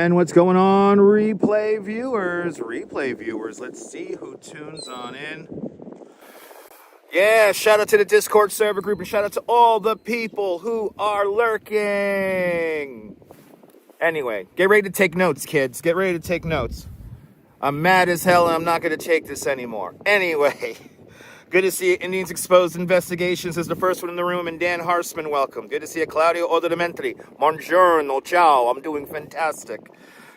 And what's going on, replay viewers? Replay viewers, let's see who tunes on in. Yeah, shout out to the Discord server group and shout out to all the people who are lurking. Anyway, get ready to take notes, kids. Get ready to take notes. I'm mad as hell and I'm not going to take this anymore. Anyway, good to see you. Indians Exposed Investigations is the first one in the room, and Dan Harsman, welcome. Good to see you, Claudio Odoramentri. Buongiorno, ciao. I'm doing fantastic.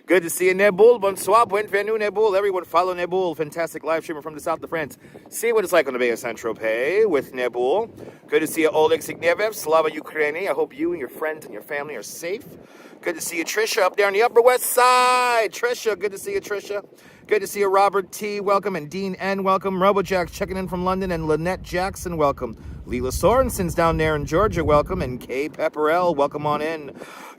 Good to see you, Nebul. Bonsoir, bienvenue, Nebul. Everyone follow Nebul. Fantastic live streamer from the south of France. See what it's like on the Bay of Saint-Tropez with Nebul. Good to see you, Oleg Signevev. Slava Ukraini. I hope you and your friends and your family are safe. Good to see you, Trisha, up there on the Upper West Side. Trisha, good to see you, Trisha. Good to see you, Robert T. Welcome. And Dean N. Welcome. Robojack checking in from London. And Lynette Jackson, welcome. Leela Sorensen's down there in Georgia, welcome. And Kay Pepperell, welcome on in.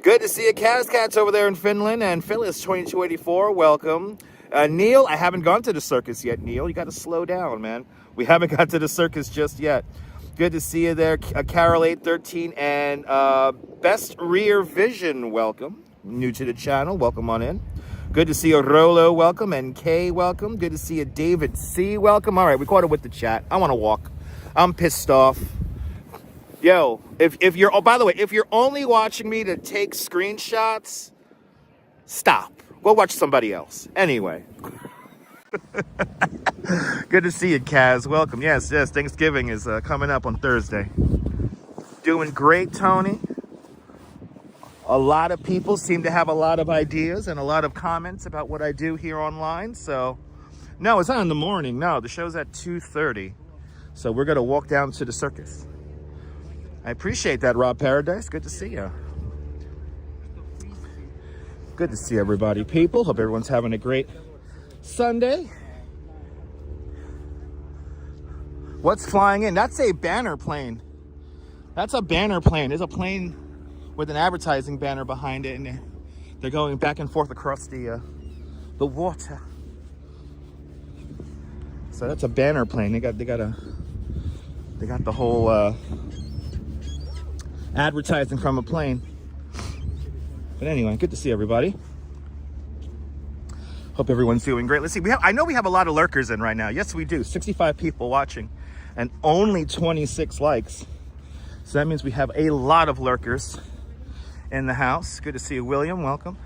Good to see you, Cats over there in Finland. And Phyllis 2284, welcome. Neil, I haven't gone to the circus yet, Neil. You got to slow down, man. We haven't got to the circus just yet. Good to see you there, Carol 813. And Best Rear Vision, welcome. New to the channel, welcome on in. Good to see you, Rolo, welcome. And Kay, welcome. Good to see you, David C, welcome. All right, we caught it with the chat. I want to walk. I'm pissed off. Yo, if you're, oh, by the way, if you're only watching me to take screenshots, stop. Go watch somebody else. Anyway. Good to see you, Kaz. Welcome. Yes, Thanksgiving is coming up on Thursday. Doing great, Tony. A lot of people seem to have a lot of ideas and a lot of comments about what I do here online. So, no, it's not in the morning. No, the show's at 2:30. So we're going to walk down to the circus. I appreciate that, Rob Paradise. Good to see you. Good to see everybody, people. Hope everyone's having a great Sunday. What's flying in? That's a banner plane. That's a banner plane. There's a plane with an advertising banner behind it, and they're going back and forth across the water. So that's a banner plane. They got the whole advertising from a plane. But anyway, good to see everybody. Hope everyone's doing great. Let's see. I know we have a lot of lurkers in right now. Yes, we do. 65 people watching and only 26 likes. So that means we have a lot of lurkers in the house. Good to see you, William. Welcome.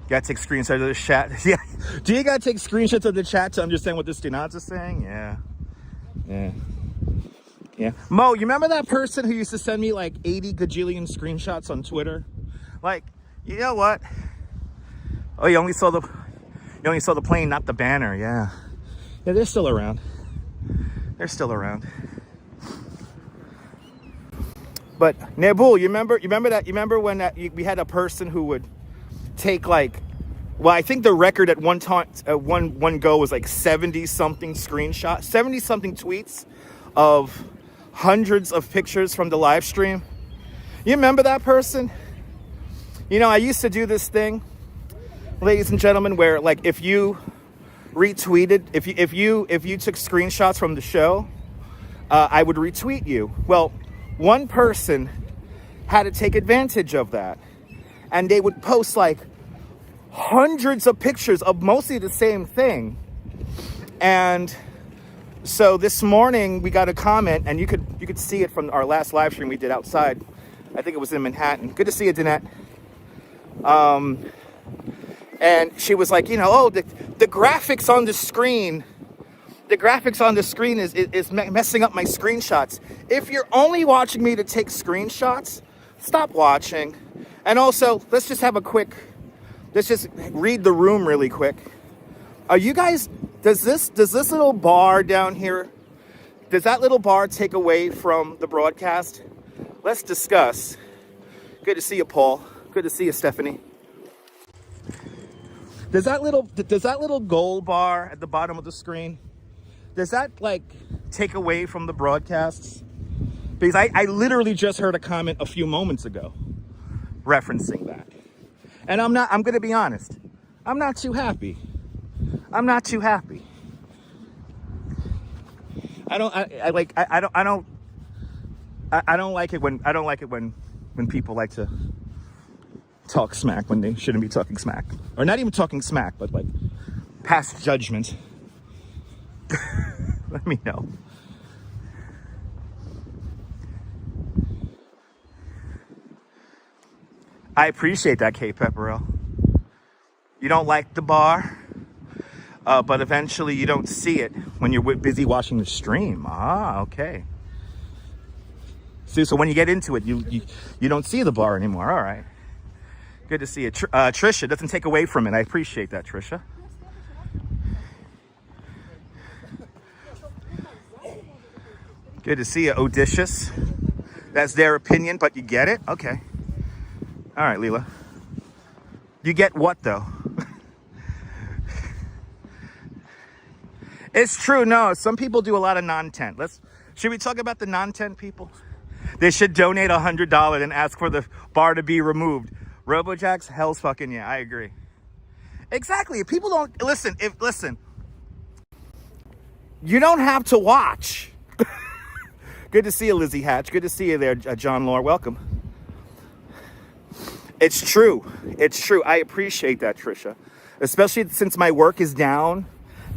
Gotta take screenshots of the chat. Yeah. Do you gotta take screenshots of the chat to understand what the Stinaz is saying? Yeah. Mo, you remember that person who used to send me like 80 gajillion screenshots on Twitter? Like, you know what? Oh, you only saw the plane, not the banner. Yeah, they're still around. They're still around. But Nebul, you remember that? You remember when we had a person who would take like, well, I think the record at one time, one go was like 70-something screenshots, 70-something tweets of hundreds of pictures from the live stream. You remember that person? You know, I used to do this thing, ladies and gentlemen, where like if you retweeted, if you took screenshots from the show, I would retweet you. Well, one person had to take advantage of that, and they would post like hundreds of pictures of mostly the same thing. And so this morning we got a comment, and you could see it from our last live stream we did outside. I think it was in Manhattan. Good to see you, Danette. And she was like, you know, oh, the graphics on the screen, is messing up my screenshots. If you're only watching me to take screenshots, stop watching. And also, let's just read the room really quick. Are you guys, does this little bar down here, does that little bar take away from the broadcast? Let's discuss. Good to see you, Paul. Good to see you, Stephanie. Does that little gold bar at the bottom of the screen, does that like take away from the broadcasts? Because I literally just heard a comment a few moments ago referencing that. And I'm going to be honest. I'm not too happy. I don't like it when people like to talk smack when they shouldn't be talking smack. Or not even talking smack, but like pass judgment. Let me know. I appreciate that, K Pepperell. You don't like the bar, but eventually you don't see it when you're busy watching the stream. Ah, okay. See, so when you get into it, you don't see the bar anymore. All right. Good to see you. Trisha, doesn't take away from it. I appreciate that, Trisha. Good to see you, Odysseus. That's their opinion, but you get it? Okay. All right, Leela. You get what, though? It's true. No, some people do a lot of non-tent. Should we talk about the non-tent people? They should donate $100 and ask for the bar to be removed. Robojacks, hell's fucking yeah. I agree. Exactly. If people don't listen, you don't have to watch. Good to see you, Lizzie Hatch. Good to see you there, John Lore. Welcome. It's true. It's true. I appreciate that, Trisha. Especially since my work is down.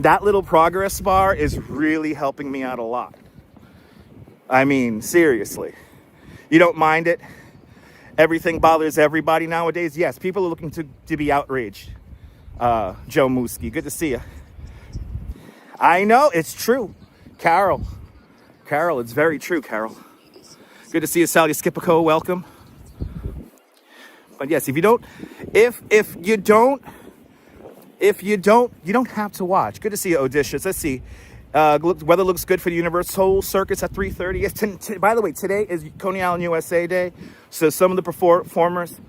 That little progress bar is really helping me out a lot. I mean, seriously. You don't mind it? Everything bothers everybody nowadays? Yes, people are looking to be outraged. Joe Mooski, good to see you. I know, it's true. Carol, it's very true, Carol. Good to see you, Sally Skipico, welcome. But yes, if you don't have to watch. Good to see you, Odysseus. Let's see. Weather looks good for the Universal Circus at 3:30. By the way, today is Coney Island, USA Day. So some of the performers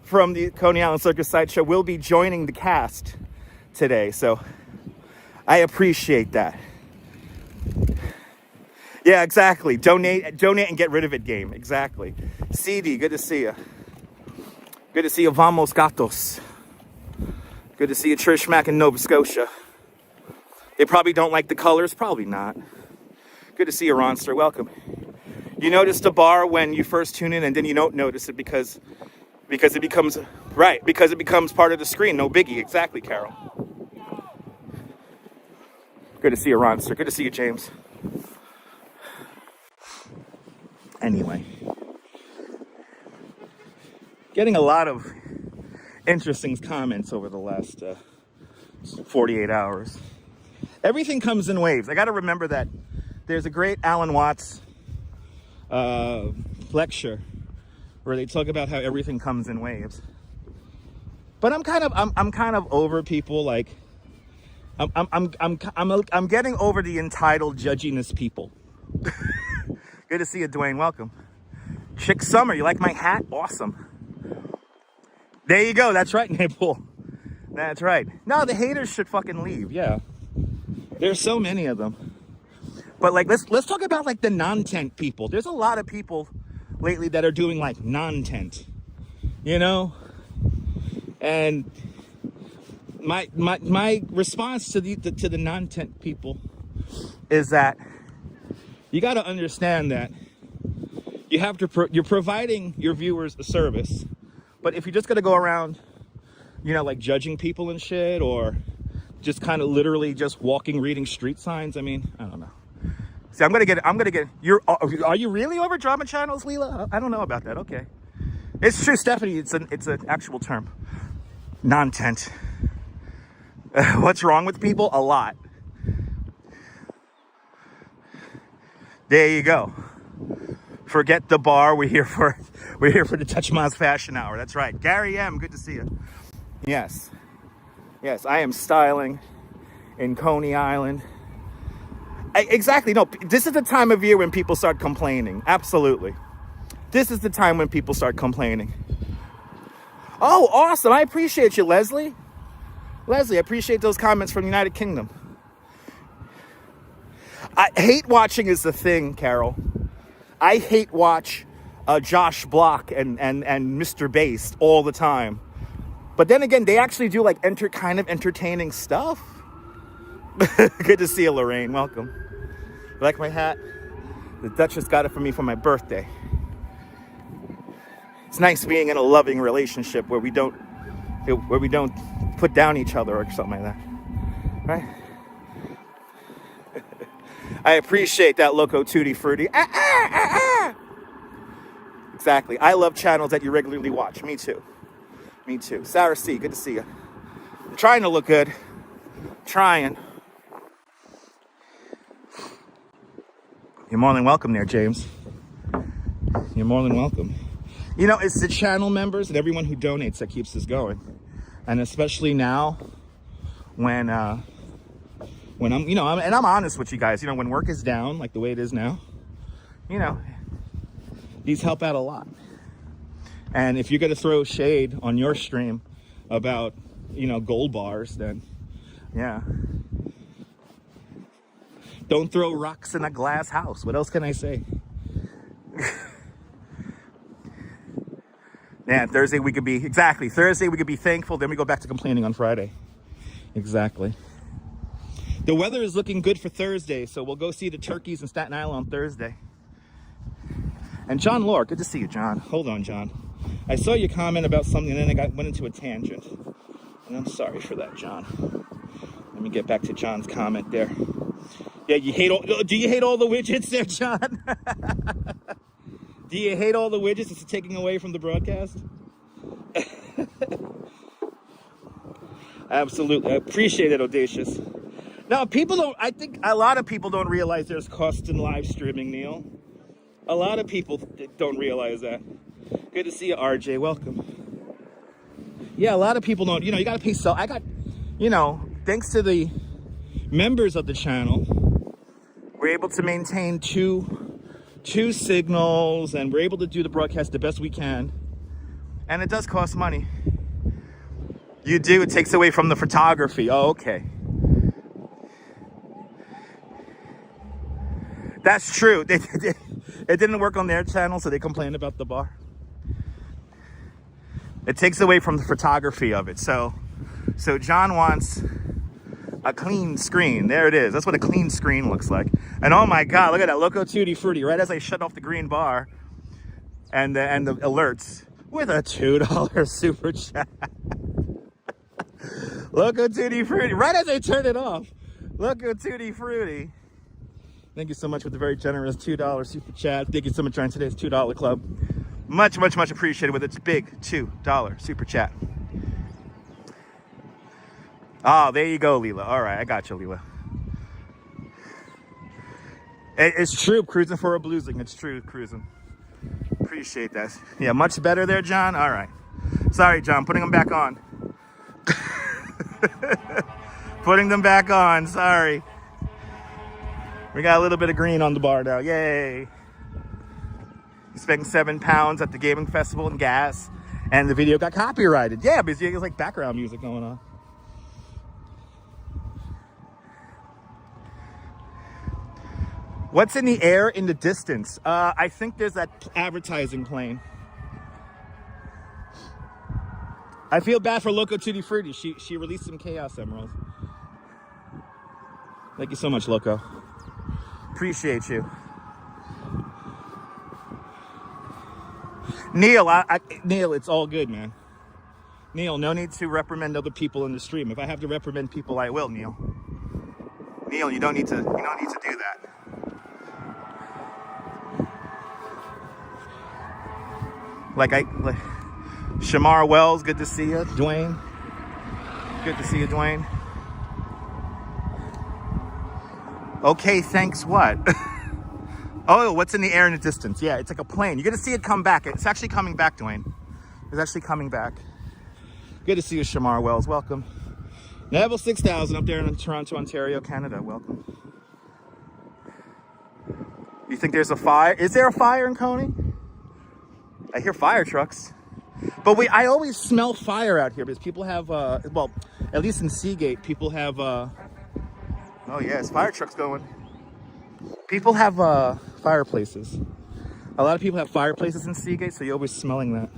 from the Coney Island Circus Sideshow will be joining the cast today. So I appreciate that. Yeah, exactly. Donate and get rid of it game. Exactly. CD, good to see you. Good to see you, Vamos Gatos. Good to see you, Trish Mack in Nova Scotia. They probably don't like the colors. Probably not. Good to see you, Ronster. Welcome. You notice the bar when you first tune in, and then you don't notice it because it becomes part of the screen. No biggie. Exactly, Carol. Good to see you, Ronster. Good to see you, James. Anyway, getting a lot of interesting comments over the last 48 hours. Everything comes in waves. I got to remember that there's a great Alan Watts lecture where they talk about how everything comes in waves. But I'm kind of over people like I'm getting over the entitled judginess people. Good to see you, Dwayne. Welcome. Chick Summer, you like my hat? Awesome. There you go. That's right, Nipple. That's right. No, the haters should fucking leave. Yeah. There's so many of them. But like, let's talk about like the non-tent people. There's a lot of people lately that are doing like non-tent, you know? And my response to the non-tent people is that you got to understand that you're providing your viewers a service. But if you're just going to go around, you know, like judging people and shit, or just kind of literally just walking, reading street signs, I mean, I don't know. See, I'm going to get, are you really over drama channels, Leela? I don't know about that. Okay. It's true, Stephanie. It's an actual term. Non-tent. What's wrong with people? A lot. There you go. Forget the bar. We're here for the Touch Miles Fashion Hour. That's right. Gary M, good to see you. Yes. Yes, I am styling in Coney Island. Exactly. No, this is the time of year when people start complaining. Absolutely. This is the time when people start complaining. Oh, awesome. I appreciate you, Leslie. Leslie, I appreciate those comments from the United Kingdom. Hate watching is the thing, Carol. I hate watch Josh Block and Mr. Based all the time. But then again, they actually do like kind of entertaining stuff. Good to see you, Lorraine. Welcome. You like my hat? The Duchess got it for me for my birthday. It's nice being in a loving relationship where we don't put down each other or something like that, right? I appreciate that, Loco Tutti Frutti. Exactly. I love channels that you regularly watch. Me too. Me too. Sarah C, good to see you. I'm trying to look good. Trying. You're more than welcome there, James. You're more than welcome. You know, it's the channel members and everyone who donates that keeps us going. And especially now when I'm, you know, I'm honest with you guys, you know, when work is down like the way it is now, you know, these help out a lot. And if you're going to throw shade on your stream about, you know, gold bars, then yeah. Don't throw rocks in a glass house. What else can I say? Yeah, Thursday we could be thankful, then we go back to complaining on Friday. Exactly. The weather is looking good for Thursday, so we'll go see the turkeys in Staten Island on Thursday. And John Lore, good to see you, John. Hold on, John. I saw your comment about something and then I went into a tangent. And I'm sorry for that, John. Let me get back to John's comment there. Yeah, do you hate all the widgets there, John? Do you hate all the widgets it's taking away from the broadcast? Absolutely. I appreciate it, Audacious. Now, I think a lot of people don't realize there's costs in live streaming, Neil. A lot of people don't realize that. Good to see you, RJ. Welcome. Yeah, a lot of people don't, you know, you got to pay. So I got, you know, thanks to the members of the channel, we're able to maintain two signals, and we're able to do the broadcast the best we can. And it does cost money. You do, it takes away from the photography. Oh, okay. That's true. It didn't work on their channel, so they complained about the bar. It takes away from the photography of it. So John wants a clean screen. There it is. That's what a clean screen looks like. And oh my God, look at that Loco Tutti Frutti right as I shut off the green bar and the alerts with a $2 super chat. Loco Tutti Frutti right as I turn it off. Loco Tutti Frutti. Thank you so much for the very generous $2 super chat. Thank you so much for joining today's $2 club. Much, much, much appreciated with its big $2 super chat. Oh, there you go, Leela. All right, I got you, Leela. It's true, cruising for a bluesing. It's true, cruising. Appreciate that. Yeah, much better there, John. All right. Sorry, John, putting them back on. Putting them back on, sorry. We got a little bit of green on the bar now, yay. Spending £7 at the gaming festival in gas, and the video got copyrighted. Yeah, because there's like background music going on. What's in the air in the distance? I think there's that advertising plane. I feel bad for Loco Tutti Frutti. She released some Chaos Emeralds. Thank you so much, Loco. Appreciate you. Neil, Neil, it's all good, man. Neil, no need to reprimand other people in the stream. If I have to reprimand people, I will, Neil. Neil, you don't need to do that. Like Shamar Wells, good to see you. Dwayne, good to see you, Dwayne. Okay, thanks what? Oh, what's in the air in the distance? Yeah, it's like a plane. You're gonna see it come back. It's actually coming back, Dwayne. It's actually coming back. Good to see you, Shamar Wells. Welcome. Neville 6000 up there in Toronto, Ontario, Canada. Welcome. You think there's a fire? Is there a fire in Coney? I hear fire trucks. But I always smell fire out here because people have, well, at least in Seagate, people have, oh yes, fire trucks going. People have fireplaces. A lot of people have fireplaces in Seagate, so you're always smelling that.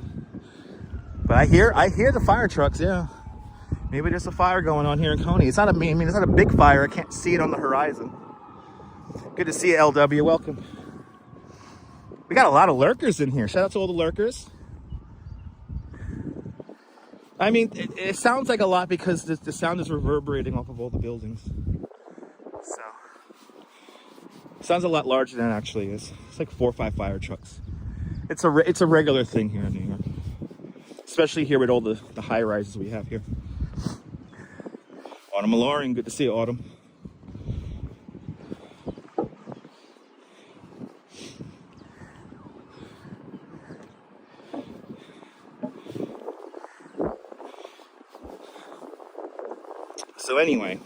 But I hear the fire trucks, yeah. Maybe there's a fire going on here in Coney. It's not it's not a big fire. I can't see it on the horizon. Good to see you, LW. Welcome. We got a lot of lurkers in here. Shout out to all the lurkers. I mean, it sounds like a lot because the sound is reverberating off of all the buildings. So, it sounds a lot larger than it actually is. It's like 4 or 5 fire trucks. It's a regular thing here in New York, especially here with all the high rises we have here. Autumn Malloring, good to see you, Autumn. So anyway,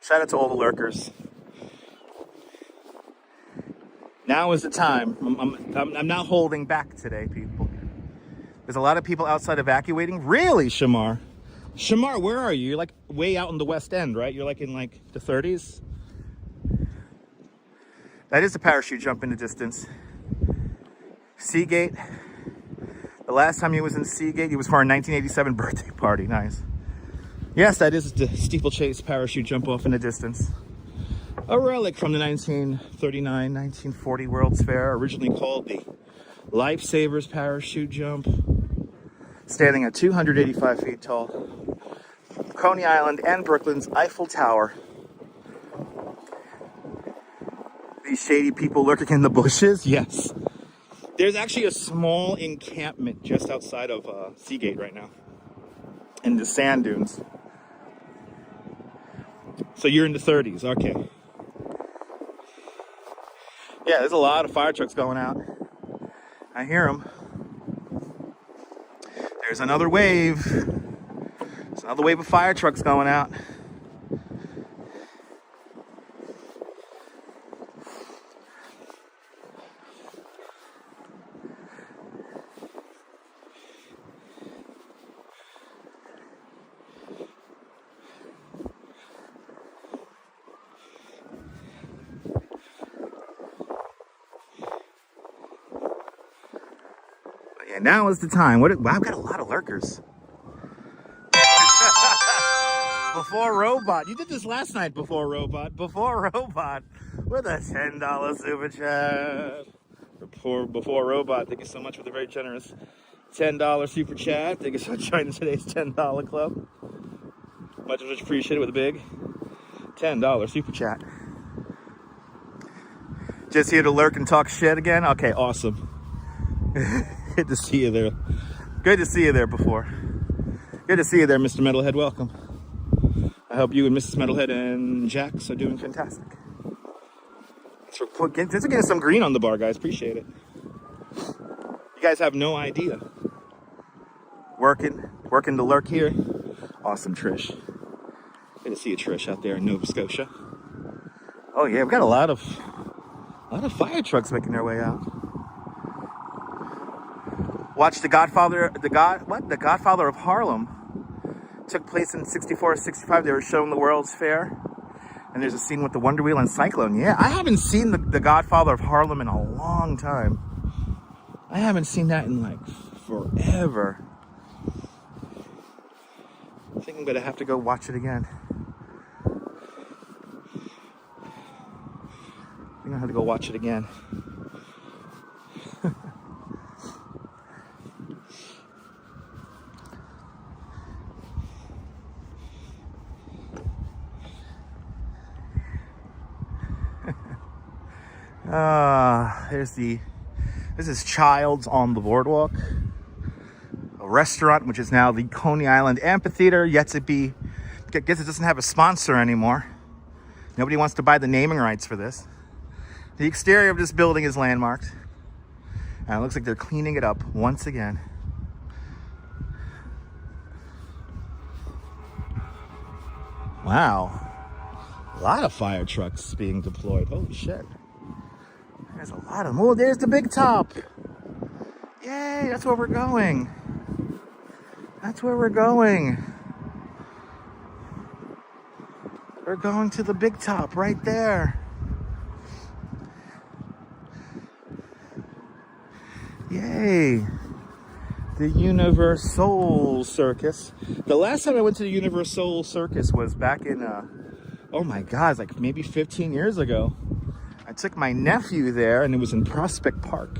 shout out to all the lurkers. Now is the time. I'm not holding back today, people. There's a lot of people outside evacuating. Really, Shamar? Shamar, where are you? You're like way out in the West End, right? You're like in like the 30s. That is a parachute jump in the distance. Seagate. The last time he was in Seagate, he was for a 1987 birthday party. Nice. Yes, that is the steeplechase parachute jump off in the distance. A relic from the 1939-1940 World's Fair, originally called the Lifesavers parachute jump. Standing at 285 feet tall. Coney Island and Brooklyn's Eiffel Tower. These shady people lurking in the bushes? Yes. There's actually a small encampment just outside of Seagate right now. In the sand dunes. So you're in the 30s, okay. Yeah, there's a lot of fire trucks going out. I hear them. There's another wave. There's another wave of fire trucks going out. And now is the time. Wow, I've got a lot of lurkers. Before Robot. You did this last night, Before Robot. Before Robot with a $10 super chat. Before Robot, thank you so much for the very generous $10 super chat. Thank you so much for joining today's $10 club. Much appreciated with a big $10 super chat. Just here to lurk and talk shit again? Okay, awesome. Good to see you there. Good to see you there, Before. Good to see you there, Mr. Metalhead. Welcome. I hope you and Mrs. Metalhead and Jax are doing fantastic. Thanks for getting some green on the bar, guys. Appreciate it. You guys have no idea. Working the lurk here. Awesome, Trish. Good to see you, Trish, out there in Nova Scotia. Oh yeah, we've got a lot of fire trucks making their way out. Watch The Godfather of Harlem. Took place in 64 or 65. They were showing the World's Fair. And there's a scene with the Wonder Wheel and Cyclone. Yeah, I haven't seen the Godfather of Harlem in a long time. I haven't seen that in like forever. I think I'm gonna have to go watch it again. I'm gonna have to go watch it again. This is Child's on the Boardwalk, a restaurant which is now the Coney Island Amphitheater. Yet to be, I guess it doesn't have a sponsor anymore. Nobody wants to buy the naming rights for this. The exterior of this building is landmarked, and it looks like they're cleaning it up once again. Wow, a lot of fire trucks being deployed. Holy shit. There's a lot of them. Oh, there's the big top. Yay, that's where we're going. That's where we're going. We're going to the big top right there. Yay. The Universal Circus. The last time I went to the Universal Circus was back in, oh my God, it's like maybe 15 years ago. I took my nephew there, and it was in Prospect Park.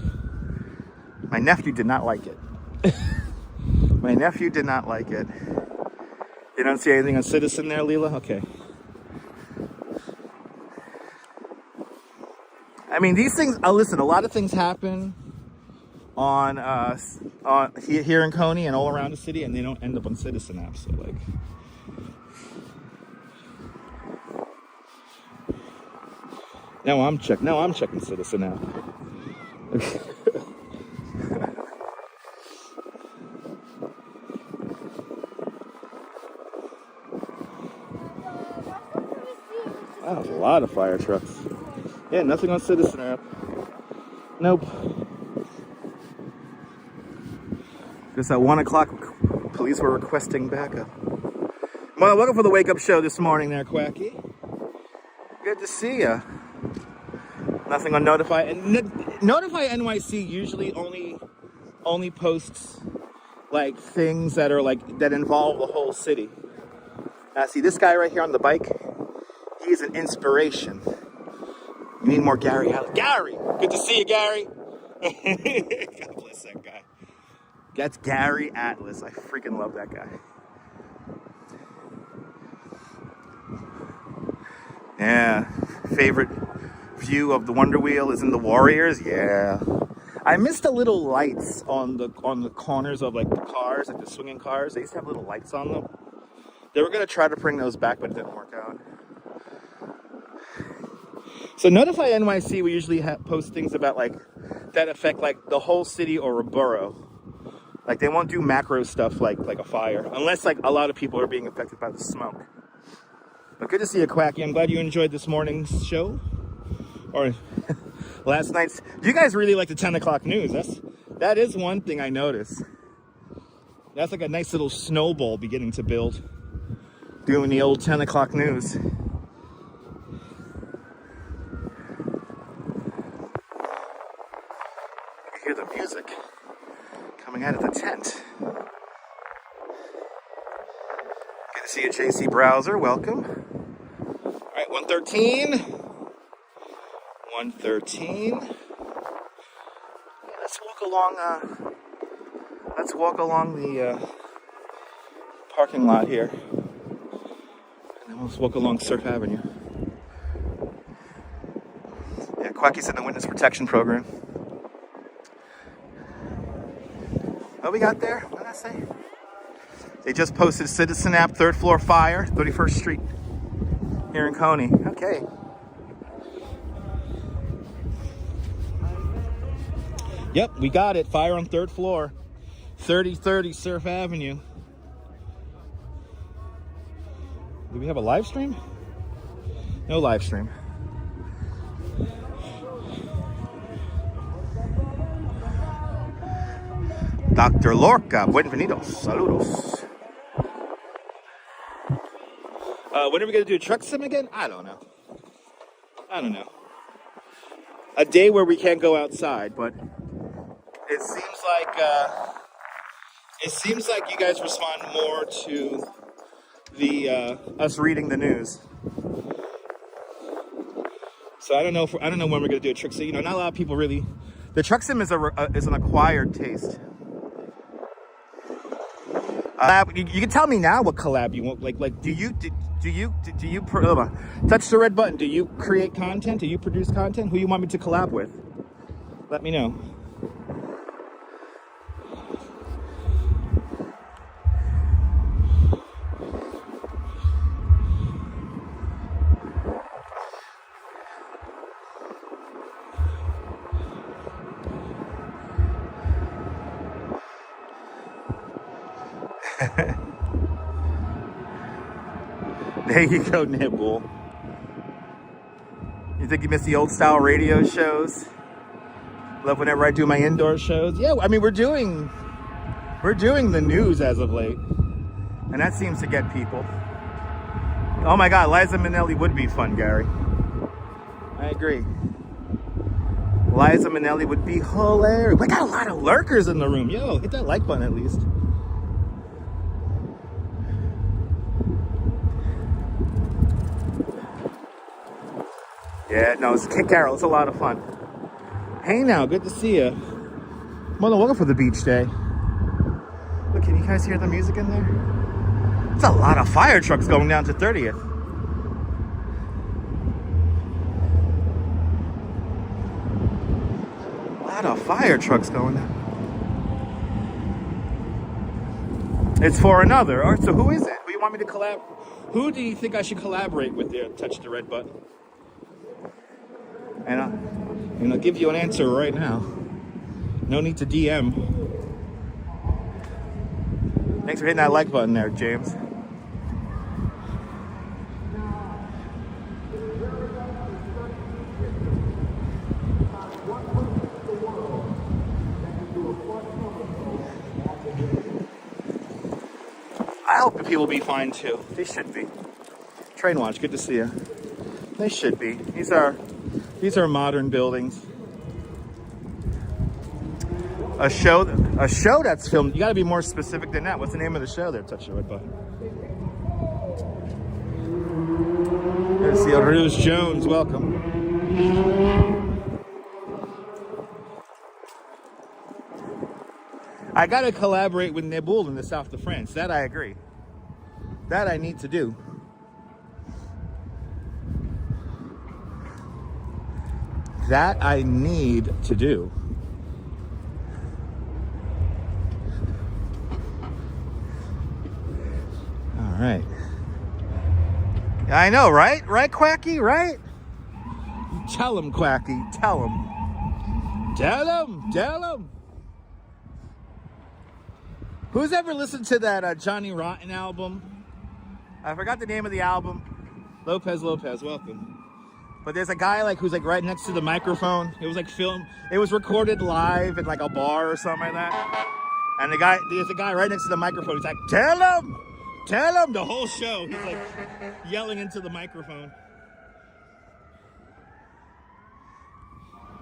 My nephew did not like it. My nephew did not like it. You don't see anything on Citizen there, Leela? Okay. I mean, these things, listen, a lot of things happen on here in Coney and all around the city, and they don't end up on Citizen app. So, like, now I'm checking Citizen app. Wow, there's a lot of fire trucks. Yeah, nothing on Citizen app. Nope. Just at 1 o'clock, police were requesting backup. Well, welcome for the wake-up show this morning there, Quacky. Good to see ya. Nothing on Notify. And Notify NYC usually only posts, like, things that are, like, that involve the whole city. See, this guy right here on the bike, he's an inspiration. You need more Gary. Gary! Good to see you, Gary. God bless that guy. That's Gary Atlas. I freaking love that guy. Yeah. Favorite view of the Wonder Wheel is in the Warriors. Yeah. I missed the little lights on the corners of, like, the cars, like the swinging cars. They used to have little lights on them. They were gonna try to bring those back, but it didn't work out. So Notify NYC, we usually post things about, like, that affect, like, the whole city or a borough. Like, they won't do macro stuff like a fire, unless, like, a lot of people are being affected by the smoke. But good to see you, Quacky. I'm glad you enjoyed this morning's show. Or last night's. You guys really like the 10 o'clock news. That is one thing I noticed. That's like a nice little snowball beginning to build. Doing the old 10 o'clock news. Hear the music coming out of the tent. Good to see you, JC Browser. Welcome. All right, 113. 113. Yeah, let's walk along the parking lot here, and then let's walk along Surf Avenue. Yeah, Quacky's in the witness protection program. What we got there? What did I say? They just posted Citizen app, 3rd floor fire, 31st Street here in Coney. Okay. Yep, we got it. Fire on 3rd floor, 3030 Surf Avenue. Do we have a live stream? No live stream. Dr. Lorca, buenvenidos, saludos. When are we going to do a truck sim again? I don't know. A day where we can't go outside, but it seems like you guys respond more to the us reading the news. So I don't know when we're going to do a truck sim. You know, not a lot of people really. The truck sim is an acquired taste. You can tell me now what collab you want. Like, do you touch the red button? Do you create content? Do you produce content? Who you want me to collab with? Let me know. There you go, Nibble. You think you miss the old style radio shows? Love whenever I do my indoor shows. Yeah, I mean we're doing the news as of late, and that seems to get people. Oh my God, Liza Minnelli would be fun, Gary. I agree. Liza Minnelli would be hilarious. We got a lot of lurkers in the room. Yo, hit that like button at least. Yeah, no, it's Kit Carol. It's a lot of fun. Hey now, good to see you. Mother, welcome for the beach day. guys hear the music in there? It's a lot of fire trucks going down to 30th. A lot of fire trucks going down. It's for another. All right, so who is it? Who you want me to collab? Who do you think I should collaborate with there? Touch the red button. And I'll give you an answer right now. No need to DM. Thanks for hitting that like button there, James. I hope the people be fine too. They should be. Train Watch, good to see you. They should be. These are modern buildings. A show that's filmed. You got to be more specific than that. What's the name of the show there? Touch the red button. Good to see you, Ruse Jones. Welcome. I got to collaborate with Neboul in the south of France. That I agree. That I need to do. That I need to do. All right. I know, right? Right, Quacky? Right? Tell him, Quacky. Tell him. Tell him. Tell him. Who's ever listened to that Johnny Rotten album? I forgot the name of the album. Lopez, welcome. But there's a guy like who's like right next to the microphone. It was like filmed. It was recorded live at like a bar or something like that. And there's a guy right next to the microphone. He's like, tell him, the whole show. He's like yelling into the microphone.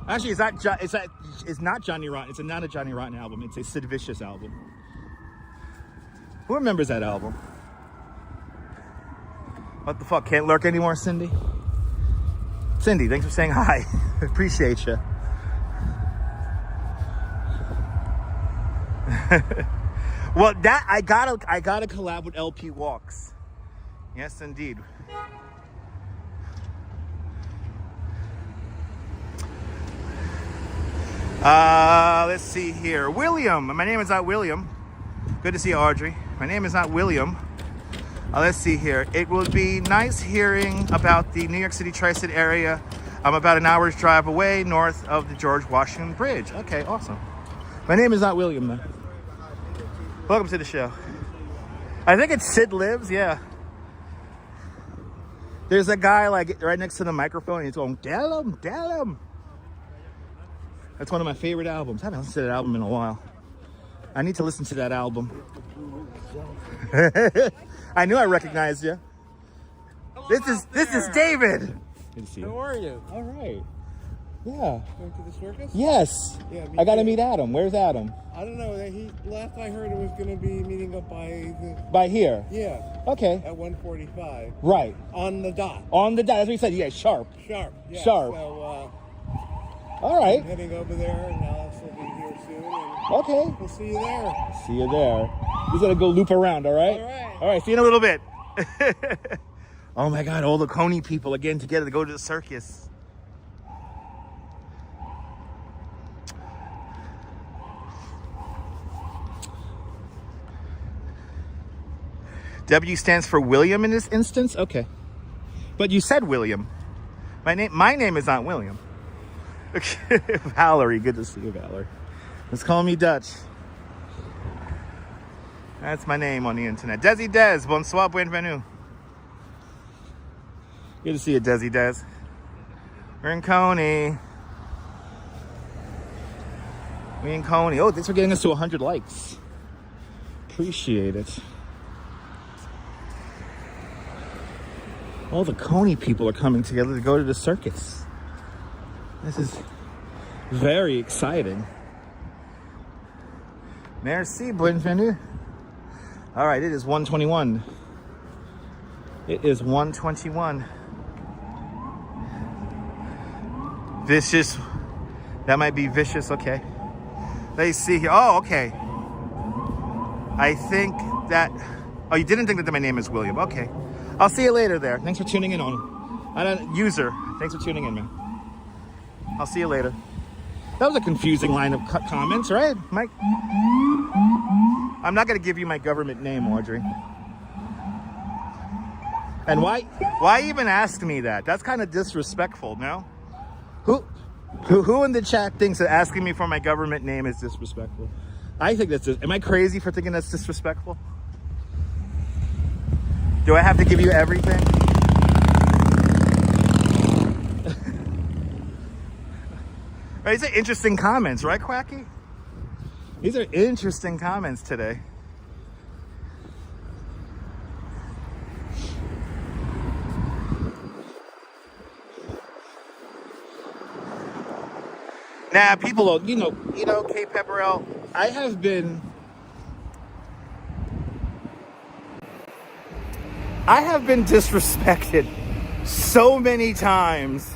Actually, it's not Johnny Rotten. It's not a Johnny Rotten album. It's a Sid Vicious album. Who remembers that album? What the fuck? Can't lurk anymore, Cindy? Cindy, thanks for saying hi. Appreciate you. Well, I gotta collab with LP Walks. Yes, indeed. Let's see here. William. My name is not William. Good to see you, Audrey. My name is not William. Let's see here. It would be nice hearing about the New York City tri-state area. I'm about an hour's drive away north of the George Washington Bridge. Okay, awesome. My name is not William, though. Welcome to the show. I think it's Sid Lives, yeah. There's a guy like right next to the microphone and he's going, tell him. That's one of my favorite albums. I haven't listened to that album in a while. I need to listen to that album. I knew I recognized you. This is David. Good to see you. How are you? All right. Yeah. Going to the circus? Yes. Yeah. I got to meet Adam. Where's Adam? I don't know. Last I heard, it was going to be meeting up by here. Yeah. Okay. At 1:45. Right. On the dot. On the dot. That's what you said. Yeah. Sharp. Yeah. Sharp. So. All right. I'm heading over there, and Alice will be here soon. And okay. We'll see you there. See you there. We're gonna go loop around. All right. All right. All right. See you in a little bit. Oh my God! All the Coney people again together to go to the circus. W stands for William in this instance? Okay. But you said William. My name is not William. Okay. Valerie, good to see you, Valerie. Let's call me Dutch. That's my name on the internet. Desi Des, bonsoir, bienvenue. Good to see you, Desi Des. We're in Coney. We in Coney. Oh, thanks for getting us to 100 likes. Appreciate it. All the Coney people are coming together to go to the circus. This is very exciting. Merci, bienvenue. All right, it is 1:21. It is 1:21. Vicious. That might be vicious. Okay. Let's see here. Oh, okay. I think that... Oh, you didn't think that my name is William. Okay. I'll see you later there. Thanks for tuning in on user. Thanks for tuning in, man. I'll see you later. That was a confusing line of comments, right, Mike? I'm not going to give you my government name, Audrey. And why even ask me that? That's kind of disrespectful, no? Who in the chat thinks that asking me for my government name is disrespectful? I think that's am I crazy for thinking that's disrespectful? Do I have to give you everything? These are interesting comments, right, Quacky? These are interesting comments today. Nah, people, you know, Kate Pepperell, I have been disrespected so many times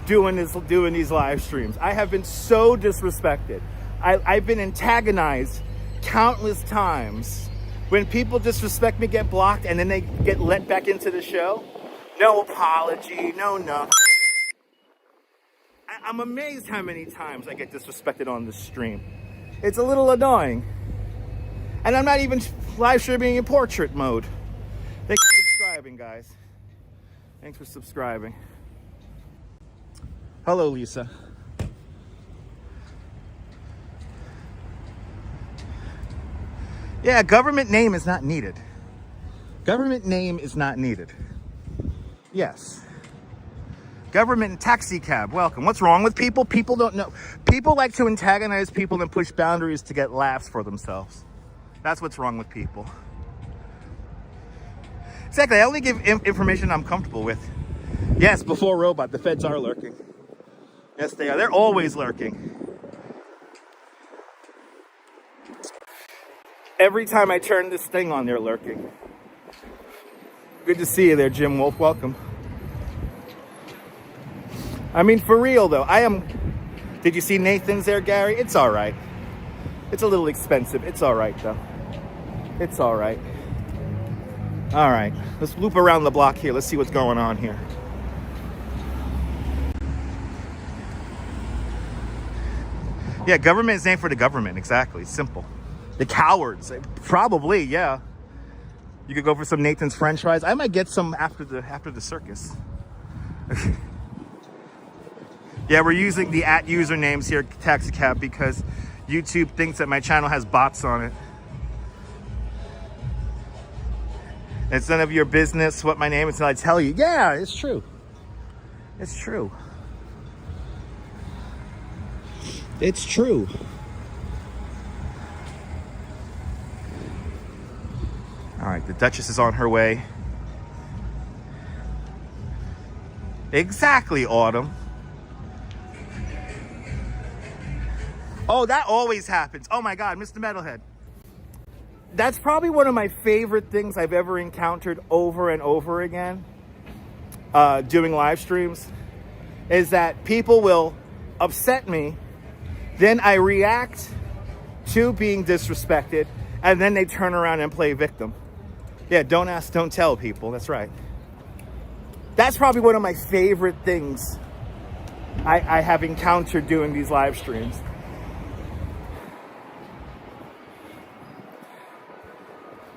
doing these live streams. I have been so disrespected. I've been antagonized countless times. When people disrespect me, get blocked, and then they get let back into the show, no apology, no nothing. I'm amazed how many times I get disrespected on this stream. It's a little annoying. And I'm not even live streaming in portrait mode. Thanks for subscribing, guys. Thanks for subscribing. Hello, Lisa. Yeah, government name is not needed. Government name is not needed. Yes. Government taxi cab, welcome. What's wrong with people? People don't know. People like to antagonize people and push boundaries to get laughs for themselves. That's what's wrong with people. Exactly, I only give information I'm comfortable with. Yes, before robot, the feds are lurking. Yes, they are. They're always lurking. Every time I turn this thing on, they're lurking. Good to see you there, Jim Wolf. Welcome. I mean, for real, though, Did you see Nathan's there, Gary? It's all right. It's a little expensive. It's all right, though. It's all right. All right. Let's loop around the block here. Let's see what's going on here. Yeah, government is named for the government. Exactly. Simple. The cowards. Probably, yeah. You could go for some Nathan's French fries. I might get some after the circus. Yeah, we're using the @ usernames here, TaxiCab, because YouTube thinks that my channel has bots on it. It's none of your business what my name is until I tell you. Yeah, it's true. It's true. It's true. All right, the Duchess is on her way. Exactly, Autumn. Oh, that always happens. Oh my God, Mr. Metalhead. That's probably one of my favorite things I've ever encountered over and over again doing live streams, is that people will upset me, then I react to being disrespected, and then they turn around and play victim. Yeah, don't ask, don't tell, people. That's right. That's probably one of my favorite things I have encountered doing these live streams.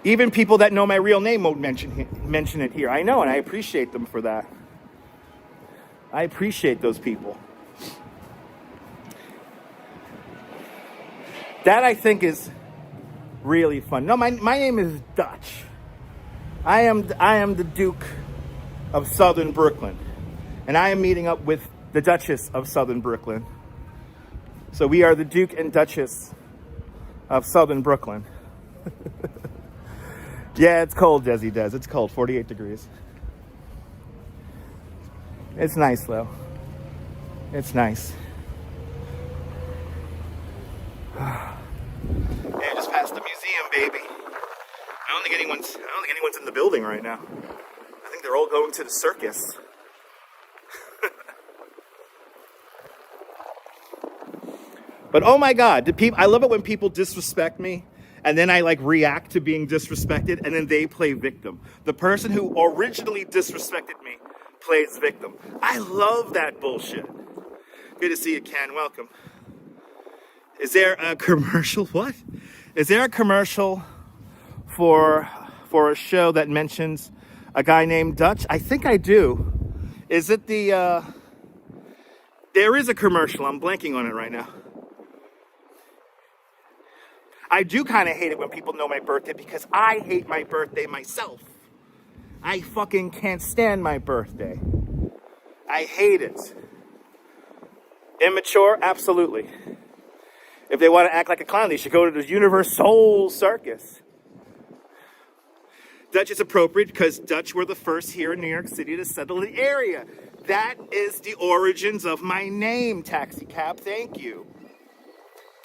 Even people that know my real name won't mention it here. I know, and I appreciate them for that. I appreciate those people. That, I think, is really fun. No, my name is Dutch. I am the Duke of Southern Brooklyn, and I am meeting up with the Duchess of Southern Brooklyn. So we are the Duke and Duchess of Southern Brooklyn. Yeah, it's cold, Desi Des. It's cold, 48 degrees. It's nice, though. It's nice. Yeah, just past the museum, baby. I don't think anyone's in the building right now. I think they're all going to the circus. But oh my God, I love it when people disrespect me and then I like react to being disrespected, and then they play victim. The person who originally disrespected me plays victim. I love that bullshit. Good to see you, Ken. Welcome. Is there a commercial? What? Is there a commercial for a show that mentions a guy named Dutch? I think I do. Is it the, there is a commercial. I'm blanking on it right now. I do kind of hate it when people know my birthday because I hate my birthday myself. I fucking can't stand my birthday. I hate it. Immature? Absolutely. If they want to act like a clown, they should go to the Universal Circus. Dutch is appropriate because Dutch were the first here in New York City to settle the area. That is the origins of my name, Taxi Cab. Thank you.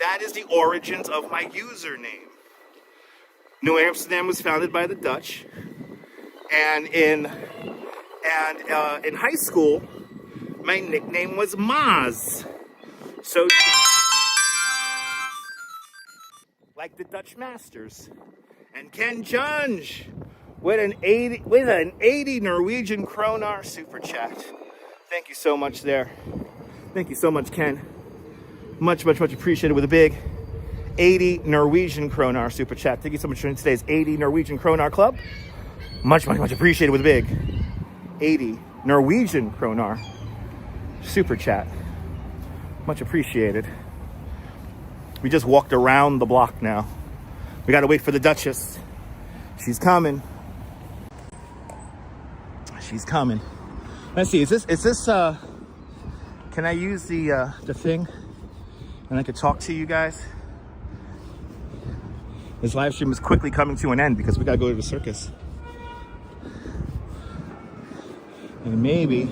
That is the origins of my username. New Amsterdam was founded by the Dutch. And in high school, my nickname was Maz. So, like the Dutch Masters. And Ken Junge with an 80 Norwegian kroner super chat. Thank you so much there. Thank you so much, Ken. Much appreciated with a big 80 Norwegian kroner super chat. Thank you so much for today's 80 Norwegian kroner club. Much appreciated with a big 80 Norwegian kroner super chat. Much appreciated. We just walked around the block now. We gotta wait for the Duchess. She's coming. She's coming. Let's see, is this can I use the thing and I could talk to you guys? This live stream is quickly coming to an end because we gotta go to the circus. And maybe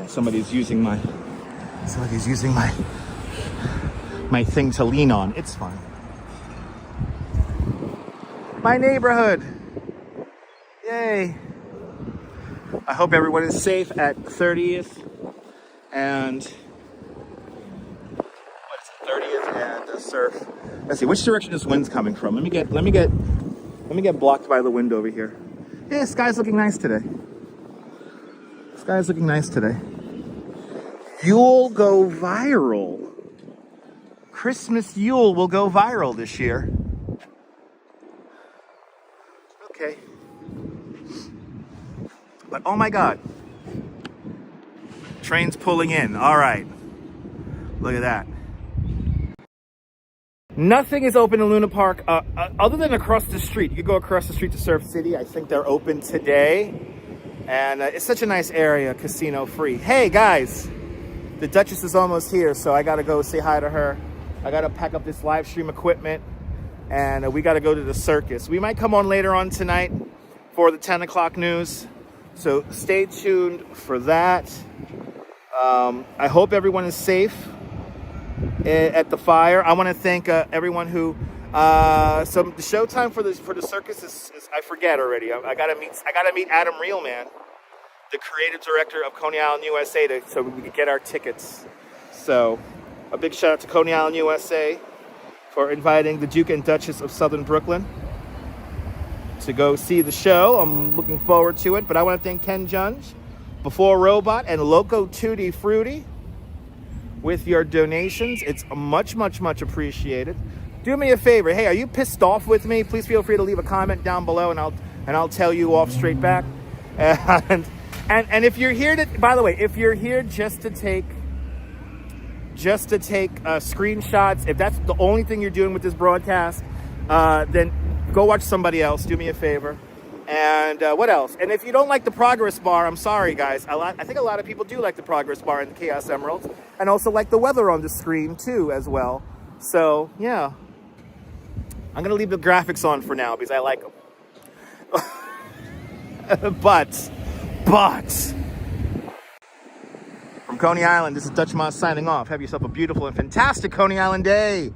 somebody's using my thing to lean on. It's fine. My neighborhood. Yay. I hope everyone is safe at 30th and what is it? 30th and Surf. Let's see, which direction this wind's coming from? Let me get blocked by the wind over here. Yeah, sky's looking nice today. Sky's looking nice today. Yule go viral. Christmas Yule will go viral this year. Okay. But oh my God. Train's pulling in. All right. Look at that. Nothing is open in Luna Park other than across the street. You could go across the street to Surf City. I think they're open today. And it's such a nice area, casino free. Hey guys, the Duchess is almost here, so I gotta go say hi to her. I gotta pack up this live stream equipment and we gotta go to the circus. We might come on later on tonight for the 10 o'clock news. So stay tuned for that. I hope everyone is safe at the fire. I want to thank everyone who. So the showtime for the circus is I forget already. I gotta meet Adam Reelman, the creative director of Coney Island, USA, so we can get our tickets. So a big shout out to Coney Island, USA, for inviting the Duke and Duchess of Southern Brooklyn to go see the show. I'm looking forward to it. But I want to thank Ken Junge, Before Robot, and Loco Tutti Frutti with your donations. It's much appreciated. Do me a favor. Hey, are you pissed off with me? Please feel free to leave a comment down below, and I'll tell you off straight back. And if you're here to, by the way, if you're here just to take screenshots, if that's the only thing you're doing with this broadcast, then go watch somebody else. Do me a favor. And what else? And if you don't like the progress bar, I'm sorry, guys. I think a lot of people do like the progress bar and the Chaos Emeralds, and also like the weather on the screen too, as well. So yeah, I'm gonna leave the graphics on for now because I like them. but from Coney Island, this is Dutch Moss signing off. Have yourself a beautiful and fantastic Coney Island day,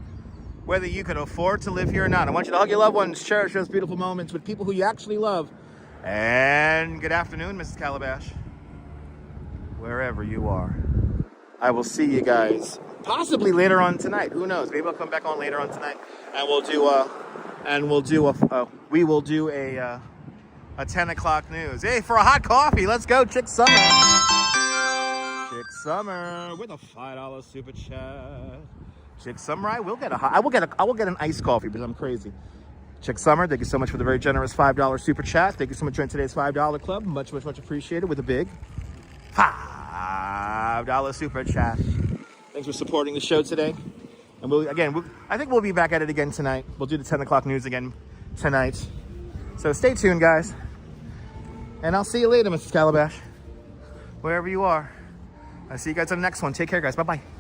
whether you can afford to live here or not. I want you to hug your loved ones, cherish those beautiful moments with people who you actually love. And good afternoon, Mrs. Calabash, wherever you are. I will see you guys possibly later on tonight. Who knows? Maybe I'll come back on later on tonight and we'll do and we will do a 10 o'clock news. Hey, for a hot coffee, let's go, Chick Summer. Chick Summer with a $5 super chat. Chick Summer, I will get an iced coffee because I'm crazy. Chick Summer, thank you so much for the very generous $5 super chat. Thank you so much for joining today's $5 club. Much appreciated with a big $5 super chat. Thanks for supporting the show today. And I think we'll be back at it again tonight. We'll do the 10 o'clock news again tonight. So stay tuned, guys. And I'll see you later, Mrs. Calabash. Wherever you are. I'll see you guys on the next one. Take care, guys. Bye-bye.